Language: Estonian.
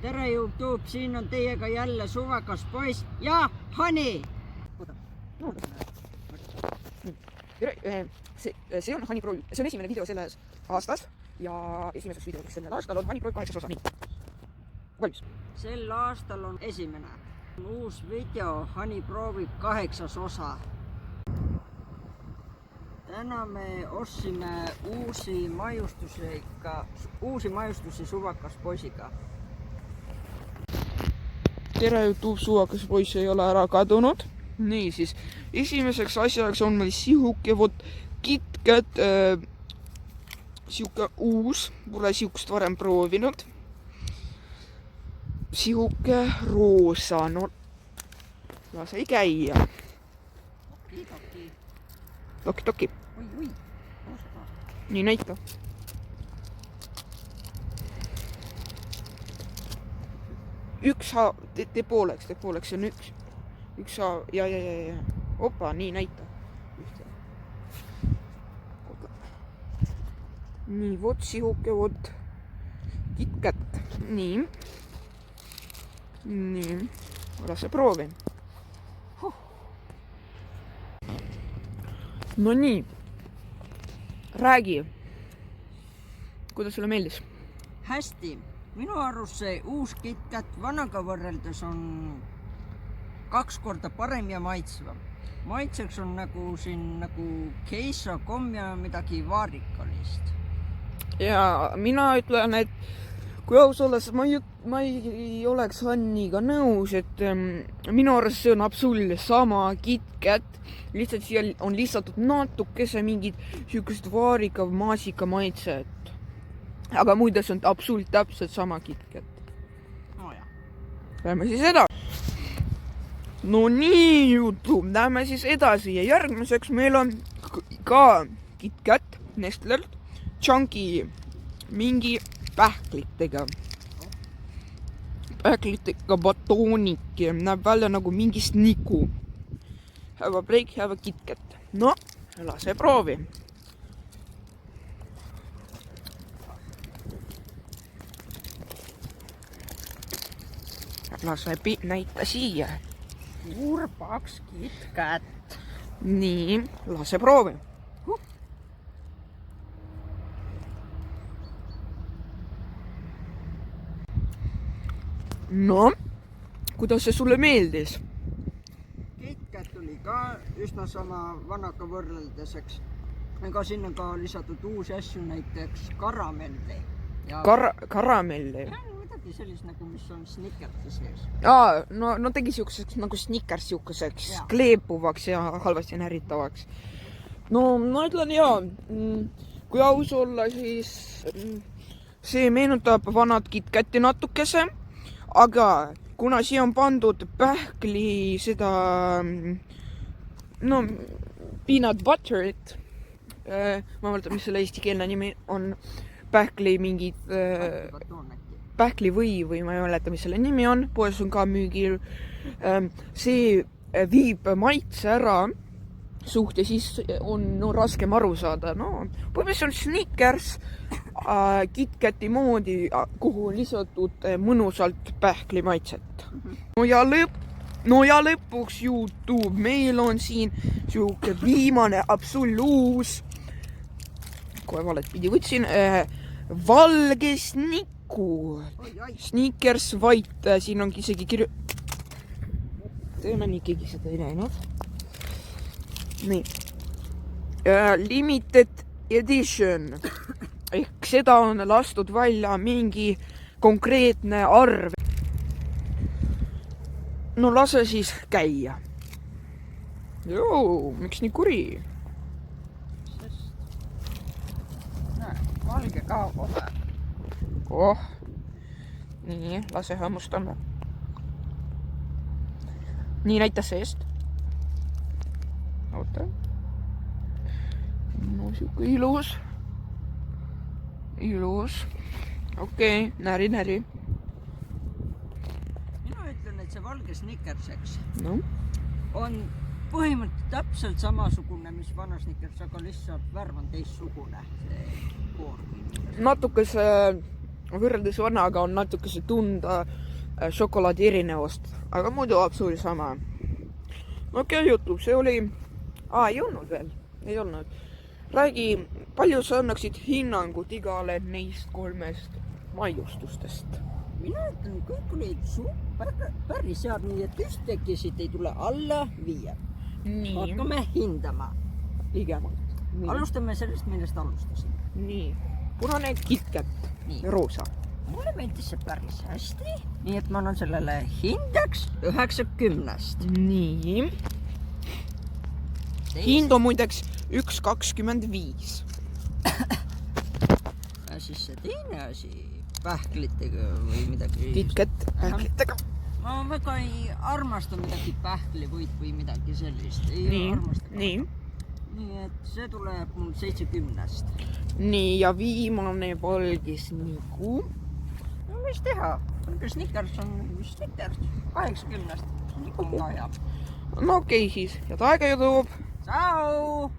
Tere YouTube, siin on teiega jälle suvakas poiss ja Hani. See on Hani Pro, see on esimene video selles aastas ja esimeseks videoks sellel aastal on Hani Pro 8 osa. Nii, valmis. Sel aastal on esimene uus video, Hani proovib 8 osa. Täna me ostsime uusi maiustusi suvakas poisiga. Tere YouTube, suvakas poiss ei ole ära kadunud. Nii siis, esimeseks asjaks on meil sihuke KitKat, sihuke uus, pole sihukest varem proovinud. Sihuke roosa, no lase ei käia. Toki. Oi. Nii näita. Tee pooleks, see on üks ja. Opa, nii näita. Nii, sihuke KitKat. Nii, lase proovi. No nii, räägi, kuidas sulle meeldis? Hästi, minu arust see uus KitKat vanaga võrreldes on 2 korda parem ja maitsvam. Maitseks on nagu keisa, komm ja midagi vaarikalist. Ja mina ütlen, et kui aus olles, ma ei oleks Hanniga nõus, et minu arust see on absoluutselt sama KitKat, lihtsalt siia on lisatud natukese mingid sihukest vaarika maasika maitset. Aga muide, see on absoluutselt täpselt sama KitKat. Lähme siis edasi. No nii YouTube, lähme siis edasi ja järgmiseks meil on ka KitKat Nestlelt Chunky mingi pähklitega batoonik, näeb välja nagu mingi sniku. Have a break, have a KitKat. No, lase proovi. Lase näita siia. Suur paks KitKat. Nii, lase proovi. No, kuidas see sulle meeldis? KitKat oli ka üsna sama vanaga võrreldes, eks. Ega sinna ka lisatud uusi asju, näiteks karamelli. Karamelli? Midagi sellist nagu, mis on Snickersi sees. No tegi sihukeseks nagu Snickers sihukeseks kleepuvaks ja halvasti näritavaks. No ma ütlen kui aus olla, siis see meenutab vanad KitKati natukese. Aga kuna siia on pandud pähkli seda, peanut butterit, ma mõtlen, mis selle eestikeelne nimi on, pähkli mingid, pähkli või ma ei mäleta, mis selle nimi on, poes on ka müügil, see viib maitse ära suht ja siis on raskem aru saada. Põhimõtteliselt on Snickers KitKati moodi, kuhu on lisatud mõnusalt pähkli maitset. No ja lõpuks YouTube, meil on siin sihuke viimane absoluus, kohe valet pidi võtsin, valge sniku. Snickers White, siin ongi isegi tõenäoliselt keegi seda ei näinud. Nii, limited edition ehk seda on lastud välja mingi konkreetne arv. No lase siis käia. Miks nii kuri? Valge ka kohe. Nii, lase hammustame. Nii näitas seest. Oota. No siuke ilus. Okei, näri. Mina ütlen, et see valge Snickers, eks, no. On põhimõtteliselt täpselt samasugune, mis vana Snickers, aga lihtsalt värv on teistsugune. Natukese võrreldes vanaga on natukese tunda šokolaadi erinevust, aga muidu absoluutselt sama. Okei, juhtub, see oli... ei olnud veel, ei olnud. Räägi, palju sa annaksid hinnangut igale neist 3 maiustustest? Mina ütlen, kõik olid super, päris head, nii et ühtegi siit ei tule alla 5. Nii, Hakkame hindama. ligemalt. Alustame sellest, millest alustasin. Nii, punane KitKat, Nii. roosa. Mulle meeldis see päris hästi, nii et ma annan sellele hindeks 90. Nii, hind on muideks 1,25. Ja siis see teine asi, pähklitega või midagi. KitKat pähklitega. Ma väga ei armasta midagi pähklivõit või midagi sellist. Ei Nii, armasta. nii. Nii et see tuleb mul 70. Nii, ja viimane valgis nigu. No mis teha? Snickers on Snickers 80. Niku on ka hea. No okei siis, head aega ja toob. Tšau!